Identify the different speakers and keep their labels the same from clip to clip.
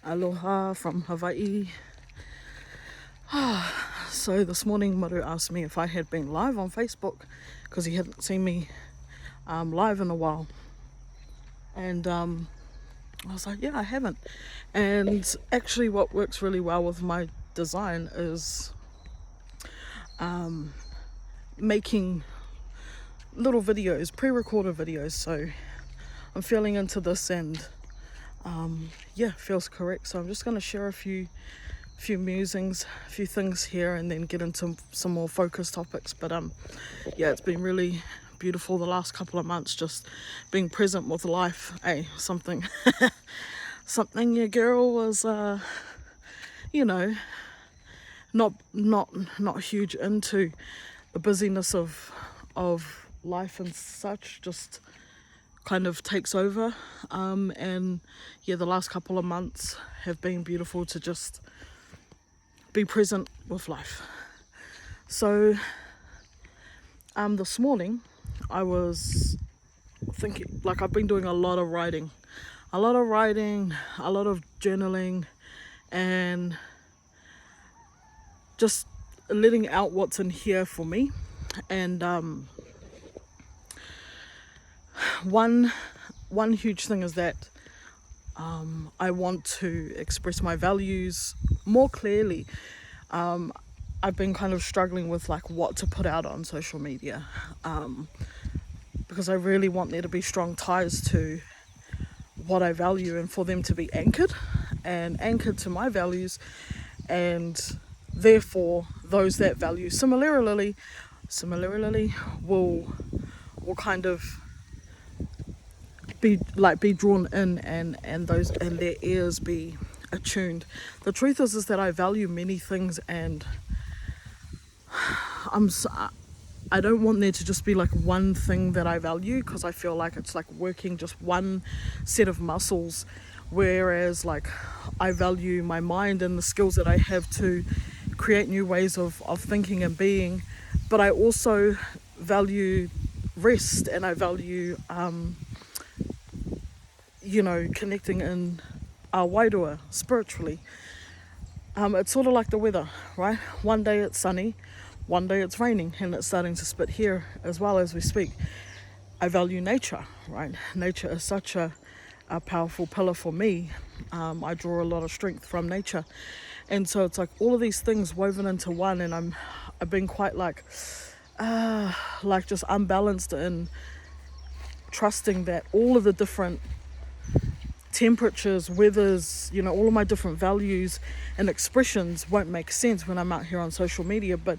Speaker 1: Aloha from Hawaii. So this morning Maru asked me if I had been live on Facebook because he hadn't seen me live in a while. And I was like, yeah, I haven't. And actually what works really well with my design is making little videos, pre-recorded videos. So I'm feeling into this and feels correct. So I'm just going to share a few musings, a few things here, and then get into some more focused topics. But it's been really beautiful the last couple of months, just being present with life. Something your girl was not huge into the busyness of life and such, just kind of takes over. The last couple of months have been beautiful to just be present with life. So this morning I was thinking, like, I've been doing a lot of writing, a lot of journaling, and just letting out what's in here for me. And one huge thing is that I want to express my values more clearly. I've been kind of struggling with like what to put out on social media, because I really want there to be strong ties to what I value and for them to be anchored to my values, and therefore those that value similarly will kind of be drawn in, and their ears be attuned. The truth is that I value many things, and I don't want there to just be like one thing that I value, because I feel like it's like working just one set of muscles, whereas like I value my mind and the skills that I have to create new ways of thinking and being, but I also value rest, and I value connecting in our wairua spiritually. It's sort of like the weather, right? One day it's sunny, one day it's raining, and it's starting to spit here as well as we speak. I value nature, right? Nature is such a powerful pillar for me. I draw a lot of strength from nature, and so it's like all of these things woven into one, and I've been quite like just unbalanced in trusting that all of the different temperatures, weathers, all of my different values and expressions won't make sense when I'm out here on social media. But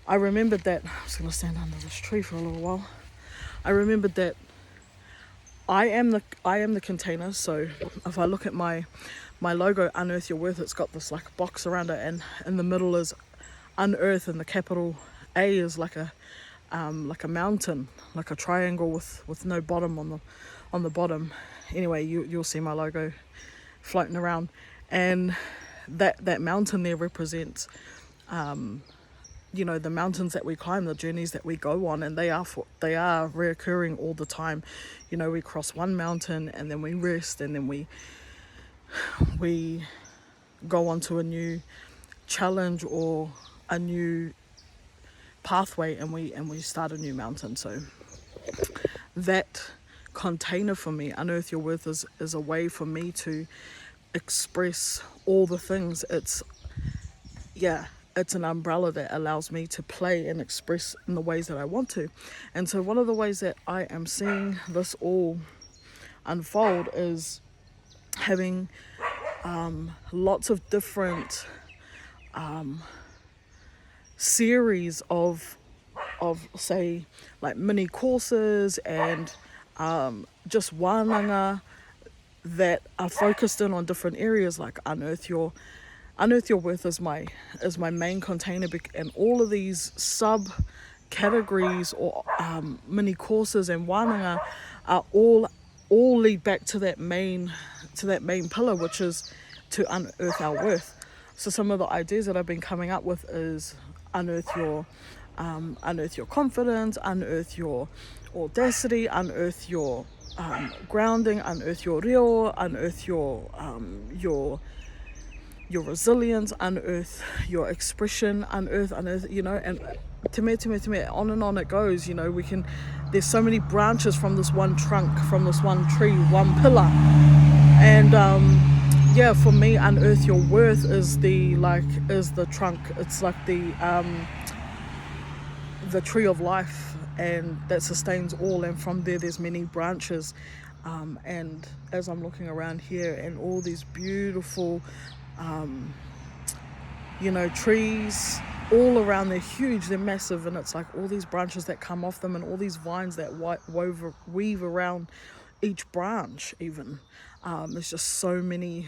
Speaker 1: I remembered that I was going to stand under this tree for a little while. I remembered that I am the container. So if I look at my logo, Unearth Your Worth, it's got this like box around it, and in the middle is Unearth, and the capital A is like a mountain, like a triangle with no bottom on the bottom. Anyway, you'll see my logo floating around, and that mountain there represents the mountains that we climb, the journeys that we go on, and they are reoccurring all the time. We cross one mountain, and then we rest, and then we go on to a new challenge or a new pathway, and we start a new mountain. So that container for me, Unearth Your Worth, is a way for me to express all the things. It's an umbrella that allows me to play and express in the ways that I want to. And so one of the ways that I am seeing this all unfold is having lots of different series of say like mini courses and just wānanga that are focused in on different areas. Like Unearth Your Worth is my main container, and all of these sub categories or mini courses and wānanga are all lead back to that main pillar, which is to unearth our worth. So some of the ideas that I've been coming up with is unearth your confidence, unearth your audacity, unearth your grounding, unearth your reo, unearth your resilience, unearth your expression, unearth, you know, and te me, on and on it goes, you know. There's so many branches from this one trunk, from this one tree, one pillar. And yeah, for me, unearth your worth is the trunk. It's like the tree of life, and that sustains all, and from there's many branches. And as I'm looking around here and all these beautiful you know, trees all around, they're huge, they're massive, and it's like all these branches that come off them and all these vines that weave around each branch even. There's just so many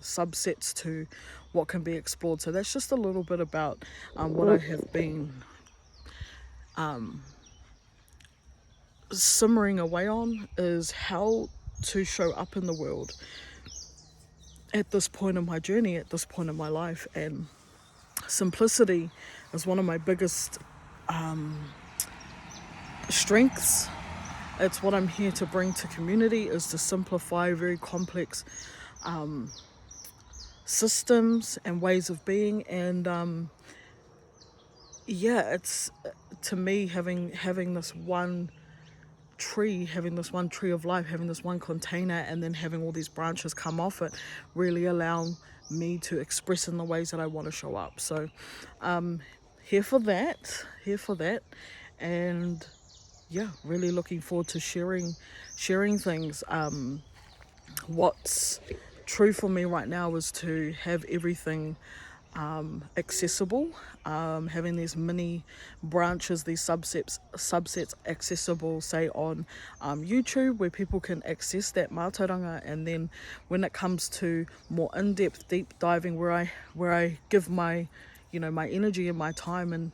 Speaker 1: subsets to what can be explored. So that's just a little bit about what I have been simmering away on, is how to show up in the world at this point in my journey, at this point in my life. And simplicity is one of my biggest strengths. It's what I'm here to bring to community, is to simplify very complex systems and ways of being. And yeah, it's, to me, having this one tree, of life, having this one container, and then having all these branches come off it, really allow me to express in the ways that I want to show up. So here for that, and yeah, really looking forward to sharing things. What's true for me right now is to have everything accessible, having these mini branches, these subsets accessible, say on YouTube, where people can access that mātauranga. And then when it comes to more in-depth, deep diving, where I give my, you know, my energy and my time, and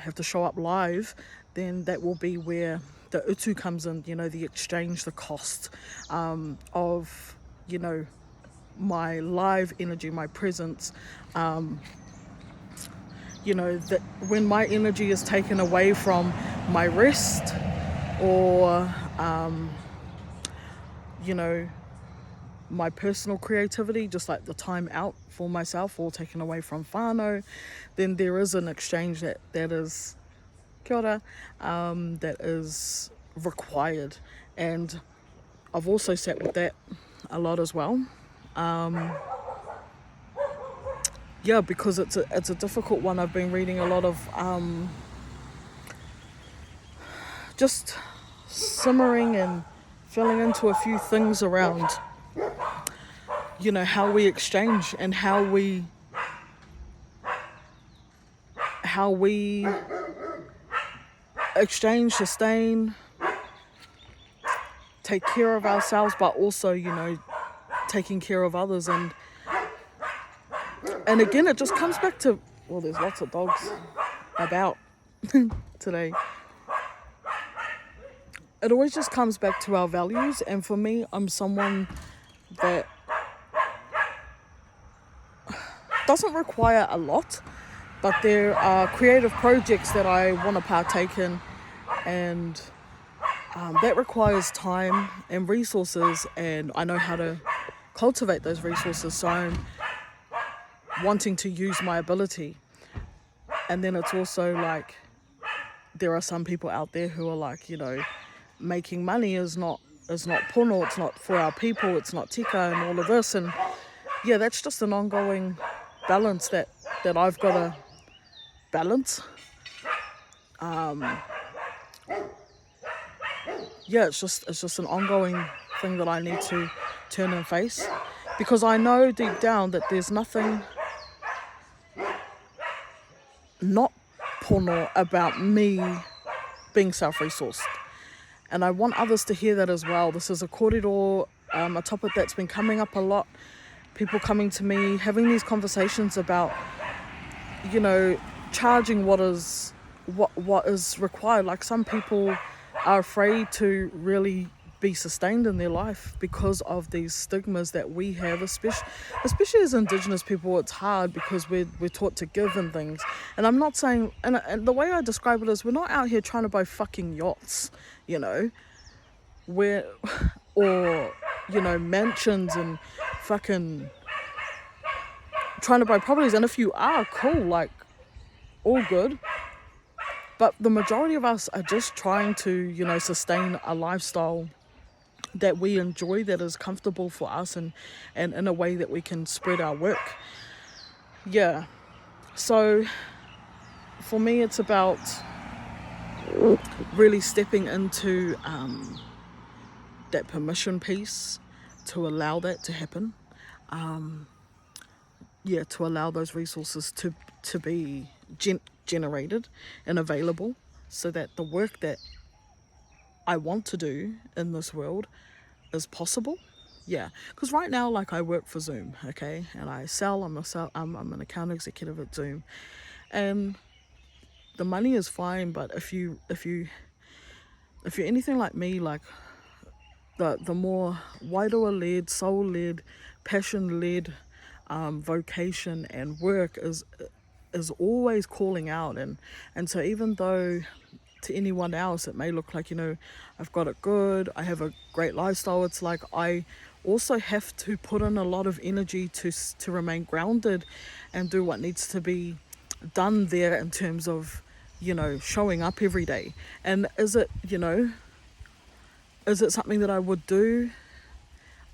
Speaker 1: have to show up live, then that will be where the utu comes in, you know, the exchange, the cost of, you know, my live energy, my presence. You know, that when my energy is taken away from my rest, or you know, my personal creativity, just like the time out for myself, or taken away from whānau, then there is an exchange that is kia ora, that is required. And I've also sat with that a lot as well. Yeah, because it's a difficult one. I've been reading a lot of just simmering and filling into a few things around, you know, how we exchange and how we exchange, sustain, take care of ourselves, but also, you know, taking care of others. And again, it just comes back to, well, there's lots of dogs about today. It always just comes back to our values. And for me, I'm someone that doesn't require a lot, but there are creative projects that I want to partake in, and that requires time and resources, and I know how to cultivate those resources. So I'm wanting to use my ability. And then it's also like, there are some people out there who are like, you know, making money is not pono, it's not for our people, it's not tika, and all of this. And yeah, that's just an ongoing balance that I've got to balance. Yeah, it's just an ongoing thing that I need to turn and face, because I know deep down that there's nothing not pono about me being self-resourced. And I want others to hear that as well. This is a kōrero, a topic that's been coming up a lot. People coming to me, having these conversations about, you know, charging what is required. Like, some people are afraid to really be sustained in their life because of these stigmas that we have, especially as Indigenous people. It's hard because we're taught to give and things. And I'm not saying, and the way I describe it is, we're not out here trying to buy fucking yachts, you know. where, or, you know, mansions and fucking trying to buy properties. And if you are, cool, like, all good. But the majority of us are just trying to, you know, sustain a lifestyle that we enjoy, that is comfortable for us, and in a way that we can spread our work. Yeah. So for me, it's about really stepping into that permission piece to allow that to happen. Yeah, to allow those resources to be generated and available, so that the work that I want to do in this world is possible. Yeah, because right now, like, I work for Zoom, okay, and I sell. I'm an account executive at Zoom, and the money is fine. But if you're anything like me, like, the more wider led, soul led, passion led vocation and work is always calling out. And so even though to anyone else it may look like, you know, I've got it good, I have a great lifestyle, it's like I also have to put in a lot of energy to remain grounded and do what needs to be done there, in terms of, you know, showing up every day. And is it, you know, is it something that I would do?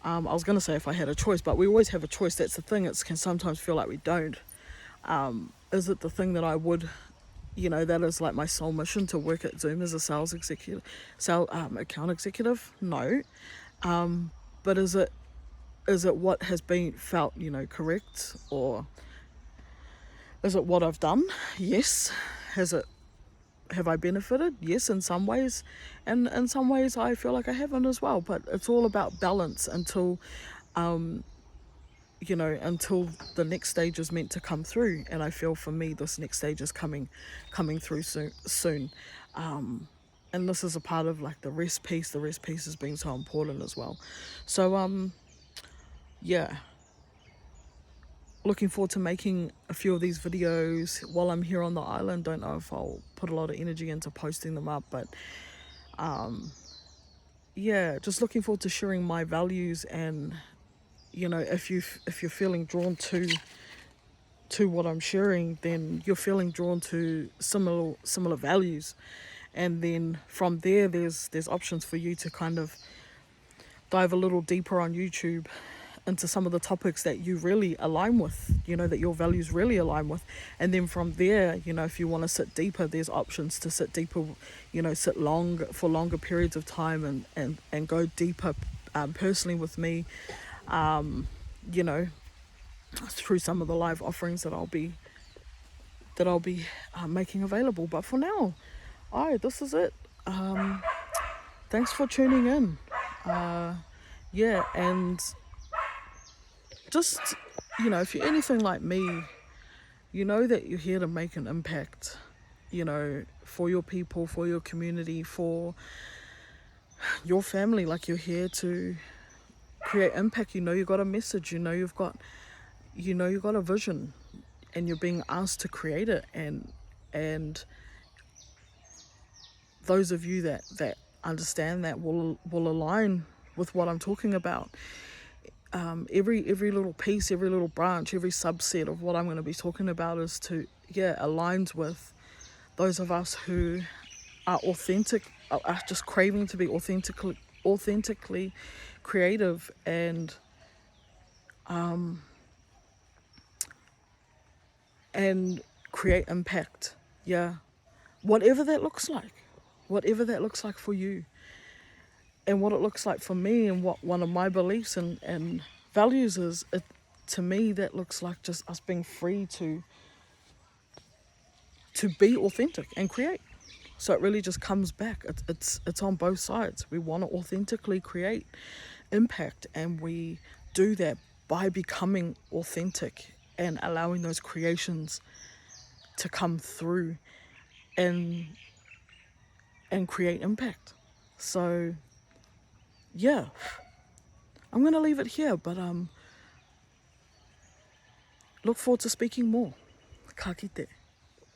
Speaker 1: I was going to say if I had a choice, but we always have a choice. That's the thing. It can sometimes feel like we don't. Is it the thing that I would, you know, that is like my sole mission, to work at Zoom as a sales executive, account executive? No. But is it what has been felt, you know, correct? Or is it what I've done? Yes. Have I benefited? Yes, in some ways, and in some ways I feel like I haven't as well. But it's all about balance until, you know, until the next stage is meant to come through. And I feel for me, this next stage is coming through soon. And this is a part of, like, the rest piece. The rest piece has been so important as well. So yeah. Looking forward to making a few of these videos while I'm here on the island. Don't know if I'll put a lot of energy into posting them up, but yeah, just looking forward to sharing my values. And, you know, if you're feeling drawn to what I'm sharing, then you're feeling drawn to similar values, and then from there there's options for you to kind of dive a little deeper on YouTube into some of the topics that you really align with, you know, that your values really align with. And then from there, you know, if you want to sit deeper, there's options to sit deeper, you know, sit for longer periods of time, and go deeper personally with me, you know, through some of the live offerings that I'll be making available. But for now, this is it. Thanks for tuning in. Yeah, and just, you know, if you're anything like me, you know that you're here to make an impact, you know, for your people, for your community, for your family. Like, you're here to create impact. You know, you've got a message, you know, you've got a vision, and you're being asked to create it. And those of you that understand that will align with what I'm talking about. Every little piece, every little branch, every subset of what I'm going to be talking about is aligns with those of us who are authentic, are just craving to be authentically creative, and create impact. Yeah, whatever that looks like for you. And what it looks like for me, and what one of my beliefs and values is, to me, that looks like just us being free to be authentic and create. So it really just comes back. It's on both sides. We want to authentically create impact, and we do that by becoming authentic and allowing those creations to come through and create impact. So yeah, I'm going to leave it here, but look forward to speaking more. Ka kite.